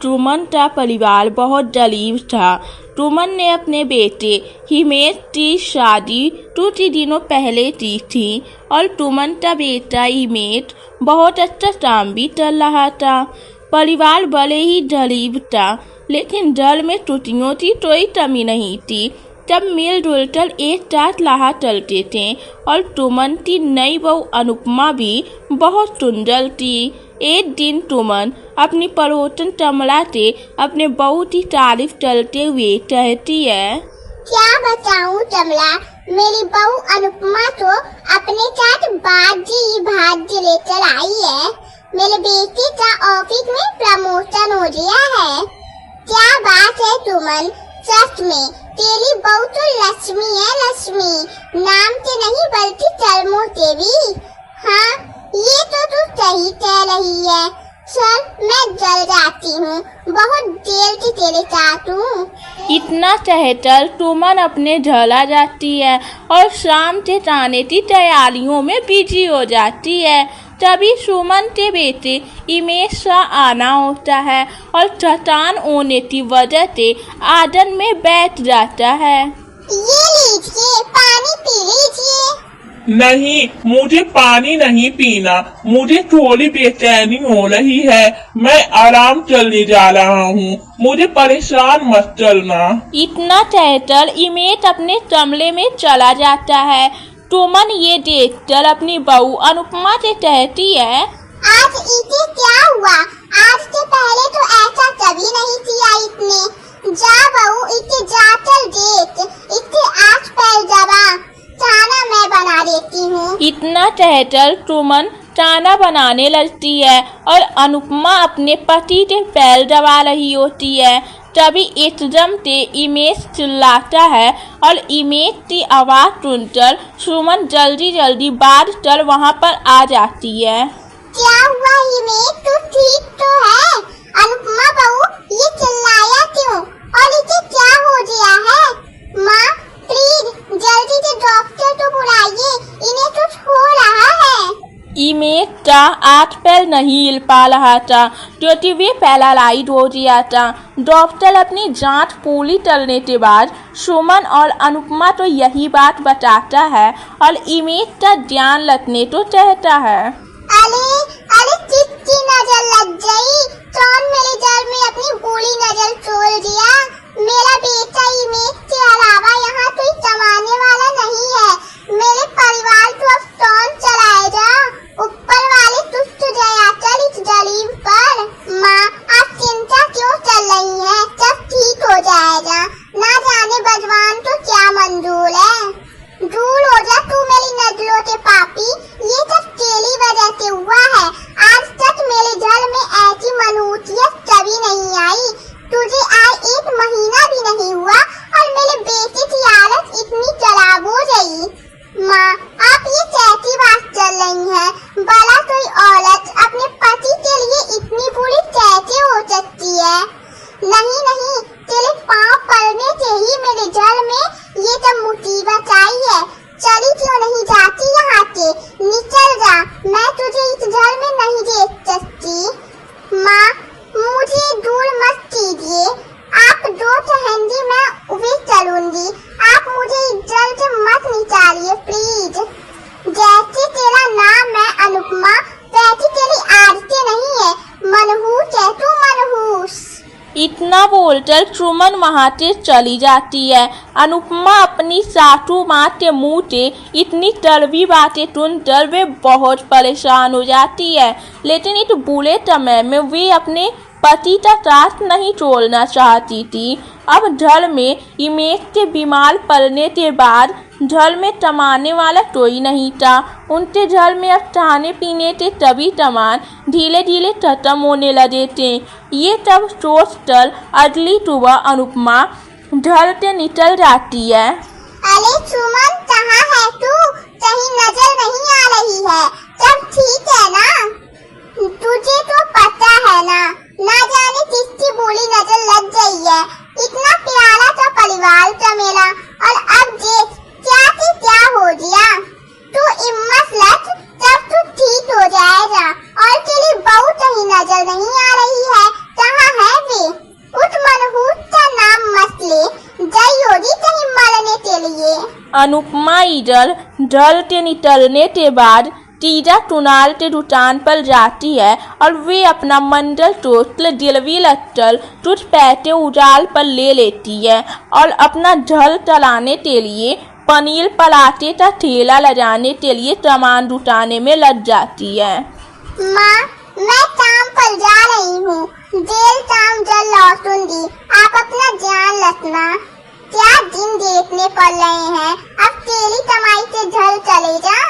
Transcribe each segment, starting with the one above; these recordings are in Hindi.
ट्रूमन का परिवार बहुत गरीब था। ट्रूमन ने अपने बेटे हिमेश की शादी कुछ दिनों पहले की थी और ट्रूमन का बेटा हिमेश बहुत अच्छा काम भी कर रहा था। परिवार भले ही गरीब था, लेकिन घर में छुट्टियों की कोई कमी नहीं थी। जब मिलजुल कर एक साथ रहा करते थे और ट्रूमन की नई बहू अनुपमा भी बहुत सुंदर थी। एक दिन ट्रूमन अपनी पड़ोसन कमला से अपने बहू की तारीफ करते हुए कहती है, क्या बताऊं कमला, मेरी बहू अनुपमा तो अपने साथ बाजी भाग्य लेकर आई है। मेरे बेटे का ऑफिस में प्रमोशन हो गया है। क्या बात है ट्रूमन, सच में तेरी बहू तो लक्ष्मी है, लक्ष्मी नाम से नहीं बल्कि कर्मों से भी। हाँ, ये तो तू सही कह रही है। चल मैं जल जाती हूँ, बहुत देर से तेरे साथ हूँ। इतना कहकर ट्रूमन अपने घर आ जाती है और शाम से जाने की तैयारियों में बिजी हो जाती है। तभी सुमन के बेटे हिमेश का आना होता है और थकान होने की वजह से आदन में बैठ जाता है। ये लीजिए, पानी पी लीजिए। नहीं, मुझे पानी नहीं पीना, मुझे थोड़ी बेचैनी हो रही है। मैं आराम करने जा रहा हूँ, मुझे परेशान मत करना। इतना कहकर हिमेश अपने कमरे में चला जाता है। ट्रूमन ये देखकर अपनी बहू अनुपमा से कहती है, आज इसे क्या हुआ? आज से पहले तो ऐसा कभी नहीं किया इसने। जा बहू, इसे जाकर देख, इसके आस पैर दबा, खाना मैं बना देती हूँ। इतना कहकर ट्रूमन खाना बनाने लगती है और अनुपमा अपने पति के पैर दबा रही होती है। तभी एकदम से हिमेश चिल्लाता है और हिमेश की आवाज सुनकर सुमन जल्दी जल्दी बाढ़ कर वहाँ पर आ जाती है। क्या हुआ हिमेश, तू ठीक तो है? अनुपमा बहू, ये चिल्लाया क्यों और इसे क्या हो गया है? माँ प्लीज जल्दी से डॉक्टर को बुलाइए, इन्हें कुछ हो रहा है। हिमेश का हाथ पैर नहीं हिल पा रहा था क्योंकि वे पैरालाइज हो गया था। डॉक्टर अपनी जांच पूरी करने के बाद सुमन और अनुपमा को यही बात बताता है और हिमेश का ध्यान रखने को कहता है। अरे अरे, किसकी नजर लग गई? कौन मेरे घर में अपनी बुरी नजर छोड़ दिया? मेरा बेटा हिमेश के अलावा यहाँ कोई कमाने वाला नहीं है। मेरे परिवार को अब कौन चलाएगा? ऊपर वाले तुष्ट दया कर इस गरीब पर। माँ, आप चिंता क्यों कर रही हैं? सब ठीक हो जाएगा। ना जाने भगवान को क्या मंजूर है। दूर हो जा तू मेरी नजरों के पापी, ये सब तेरी वजह से हुआ है। आज तक मेरे घर में ऐसी मनहूसियत कभी नहीं आई। तुझे आए 1 महीना भी नहीं हुआ और मेरे बेटे की हालत इतनी खराब हो गई। माँ, आप ये कैसी बात कर रही हैं? भला कोई औरत अपने पति के लिए इतनी बुरी कैसे हो सकती है? नहीं नहीं, तेरे पाँव पड़ने से ही मेरे घर में ये सब मुसीबत आई है। चली क्यों नहीं जाती यहाँ से? निकल जा, मैं तुझे इस घर में नहीं देख सकती। माँ, मुझे दूर मत कीजिए, आप जो कहेंगी मैं वे करूँगी। आप मुझे इस घर से मत निकालिए प्लीज। जैसे तेरा नाम है अनुपमा, वैसी तेरी आदतें नहीं है। मनहूस है तू, मनहूस। इतना बोलकर ट्रूमन वहाँ से चली जाती है। अनुपमा अपनी सासू माँ के मुँह से इतनी कड़वी बातें सुनकर वे बहुत परेशान हो जाती है, लेकिन इस बुरे समय में वे अपने पति का साथ नहीं छोड़ना चाहती थी। अब घर में हिमेश के बीमार पड़ने के बाद घर में कमाने वाला कोई नहीं था। उनके घर में अब खाने पीने के सभी सामान धीरे धीरे खत्म होने लगे थे। ये सब सोचकर अगली सुबह अनुपमा घर से निकल जाती है। अरे सुमन, कहाँ है तू? कहीं नजर नहीं आ रही है? सब ठीक है ना? तुझे तो पता है ना जाने किसकी बुरी नजर लग गई है। इतना प्यारा सा परिवार था मेरा, और अब देख क्या से क्या हो गया। तू हिम्मत रख, तब तू ठीक हो जाएगा। और तेरी बहू कहीं नजर नहीं आ रही है, कहाँ है वे? अनुपमा इधर ढल के निकलने के बाद तीजा टुनाल के दुकान पर जाती है और वे अपना मंडल टोटल दिलवी लट्टल टूट पैसे उजाल पर ले लेती है और अपना ढल चलाने के लिए पनीर पराठे का ठेला लगाने के लिए सामान जुटाने में लग जाती है। माँ, मैं काम पर जा रही हूँ, जेल काम जल लौटूंगी, आप अपना ध्यान रखना। क्या दिन देखने पड़ रहे हैं, अब तेरी कमाई से झल चले जा।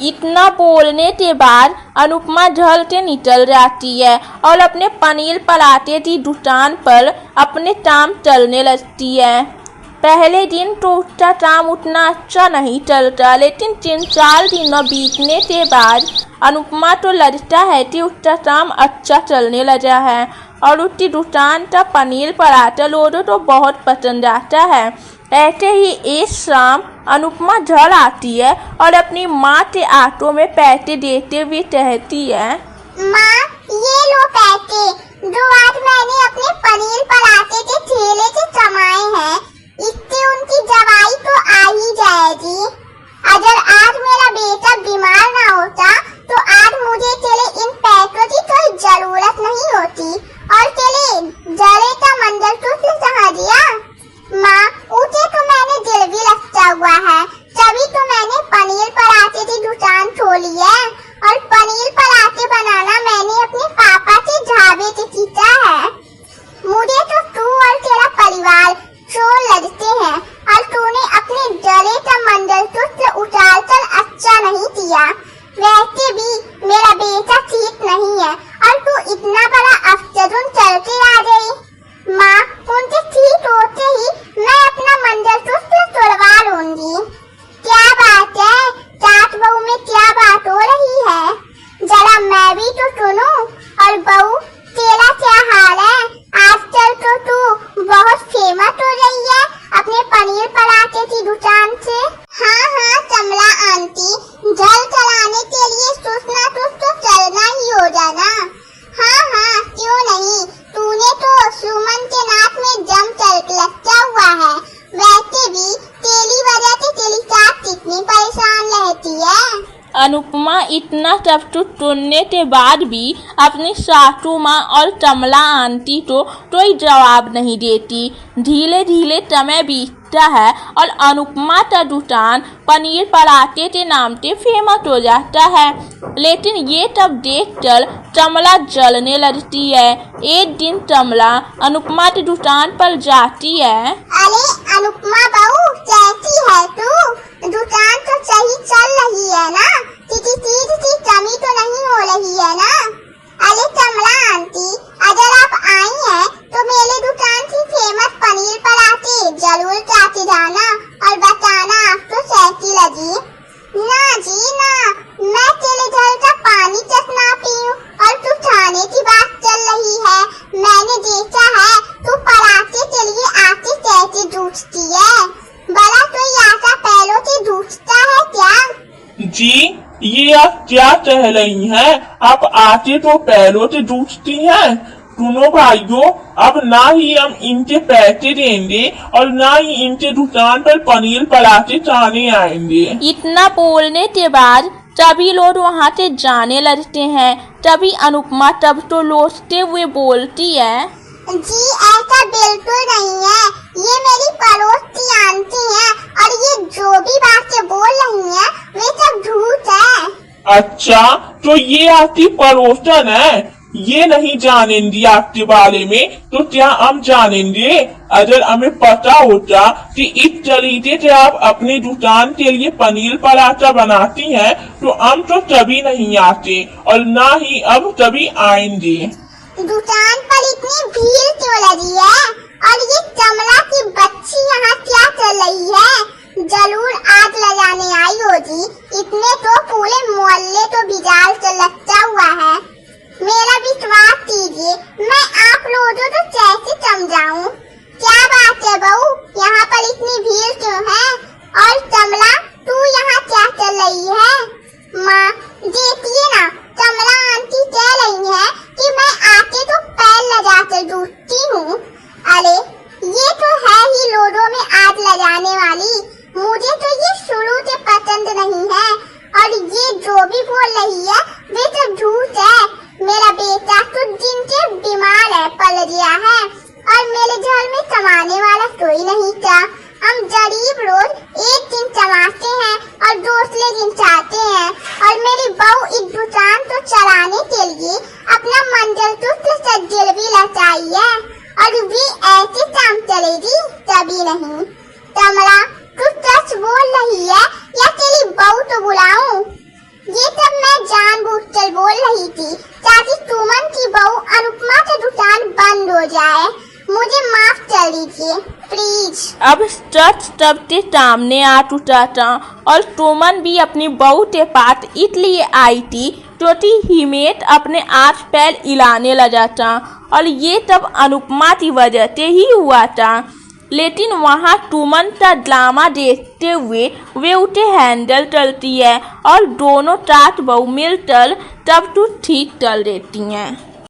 इतना बोलने के बाद अनुपमा झल के निकल जाती है और अपने पनीर पराठे की दुकान पर अपने काम चलने लगती है। पहले दिन तो उसका काम उतना अच्छा नहीं चलता, लेकिन 3-4 दिनों बीतने के बाद अनुपमा तो लगता है कि उसका काम अच्छा चलने लगा है और उसकी दुकान का पनीर पराठा लोगों तो बहुत पसंद आता है। ऐसे ही एक शाम अनुपमा घर आती है और अपनी माँ के ऑटो में पैसे देते हुए कहती है, माँ, ये लो पैसे जो आज मैंने अपने पनीर पराठे के ठेले से कमाए हैं, इससे उनकी दवाई तो आ ही जाएगी। अगर आज मेरा बेटा बीमार ना होता तो आज मुझे चले इन पैसों की कोई जरूरत नहीं होती और चले जले का मंडल तुझसे समझ दिया। माँ, उसे तो मैंने दिल भी रखा हुआ है, तभी तो मैंने पनीर पराठे की दुकान खोली है और पनीर पराठे बनाना मैंने अपने पापा के ढाबे से सीखा है। मुझे तो तू और तेरा परिवार चोर लगते हैं और तूने अपने गले का मंडल तुझसे उतार कर अच्छा नहीं किया। वैसे भी मेरा बेटा ठीक नहीं है और तू इतना बड़ा अफसरुन करके आ गई। माँ, उनके ठीक होते ही मैं अपना मंडल तुझसे तोड़वा लूंगी। क्या बात है, सास बहू में क्या बात हो रही है, जरा मैं भी तो सुनूं। और बहू, तेरा क्या हाल है? आजकल तो तू बहुत फेमस हो रही है अपने पनीर पराठे की दुकान से। हाँ, कमला आंटी, जल चलाने के लिए कुछ ना कुछ तो चलना ही हो जाना। हाँ, क्यों नहीं, तूने तो सुमन के नाक में जम कर लटका हुआ है। वैसे भी तेरी वजह से तेरी सास कितनी परेशान रहती है। अनुपमा इतना सब कुछ सुनने के बाद भी अपनी सासू माँ और कमला आंटी को कोई जवाब नहीं देती। धीरे धीरे समय बीतता है और अनुपमा का दुकान पनीर पराठे के नाम से फेमस हो जाता है। लेकिन ये सब देखकर कमला जलने लगती है। एक दिन कमला अनुपमा की दुकान पर जाती है। अरे अनुपमा बहू, कैसी है तू? दुकान तो सही चल रही है ना? किसी चीज की कमी तो नहीं हो रही है ना? अरे कमला आंटी, अगर आप आई हैं तो मेरे दुकान की फेमस पनीर पराठे जरूर खाते जाना और बताना आपको कैसी लगी। ना जी ना, मैं तेरे घर का पानी तक ना पीऊं और तू खाने की बात चल रही है। मैंने देखा है तू पराठे के लिए आटे कैसे जूझती है। बड़ा कोई आटा पैरों से जूझता है क्या? जी, ये आप क्या कह रही हैं? आप आटे तो पैरों से जूझती हैं? सुनो भाइयों, अब ना ही हम इनके पैसे देंगे और ना ही इनके दुकान पर पनीर पराठे खाने आएंगे। इतना बोलने के बाद सभी लोग वहाँ से जाने लगते हैं। तभी अनुपमा तब तो लोटते हुए बोलती है, जी ऐसा बिल्कुल नहीं है, ये मेरी पड़ोस की आंटी है और ये जो भी बातें बोल रही हैं वे सब झूठ है। अच्छा, तो ये आपकी पड़ोसन है? ये नहीं जानेंगी आपके बारे में, तो क्या हम जानेंगे? अगर हमें पता होता कि इस तरीके से आप अपनी दुकान के लिए पनीर पराठा बनाती हैं, तो हम तो कभी नहीं आते और ना ही अब कभी आएंगे। दुकान पर इतनी भीड़ क्यों लगी है? और ये कमला की बच्ची यहाँ क्या कर रही है? जरूर आग लगाने आई होगी। इतने तो पूरे मोहल्ले तो बिगाड़ कर लगता हुआ है। मेरा विश्वास कीजिए, मैं आप लोगों को कैसे समझाऊं? क्या बात है बहू, यहाँ पर इतनी भीड़ क्यों है? और कमला, तू यहाँ क्या कर रही है? माँ, देखिए ना, कमला आंटी कह रही है कि मैं आके तो पैर लगाकर जूझती हूँ। अरे ये तो है ही लोगों में आग लगाने वाली। मुझे तो ये शुरू से पसंद नहीं है और ये जो भी बोल रही है वे तो झूठ है। मेरा बेटा तो दिन से बीमार है, पल गया है और मेरे घर में कमाने वाला कोई नहीं था। हम गरीब रोज एक दिन कमाते हैं और दूसरे दिन चाहते हैं और मेरी बहू इस दुकान को चलाने के लिए अपना मंगलसूत्र से गिरवी लगाई है और भी ऐसे काम चलेगी तभी नहीं। कमला तू सच बोल रही है या तेरी बहू तो बुलाऊं? ये सब मैं जानबूझकर बोल रही थी ताकि सुमन की बहू अनुपमा की दुकान बंद हो जाए। मुझे माफ कर दीजिए प्लीज। अब सच तब के सामने आ चुका था और सुमन भी अपनी बहू के पास इसलिए आई थी क्योंकि हिमेश अपने आस पैर हिलाने लगा था और ये सब अनुपमा की वजह से ही हुआ था। लेकिन वहाँ सुमन का ड्रामा देखते हुए वे उसे हैंडल करती है और दोनों सास बहू मिलकर सब कुछ ठीक कर देती हैं।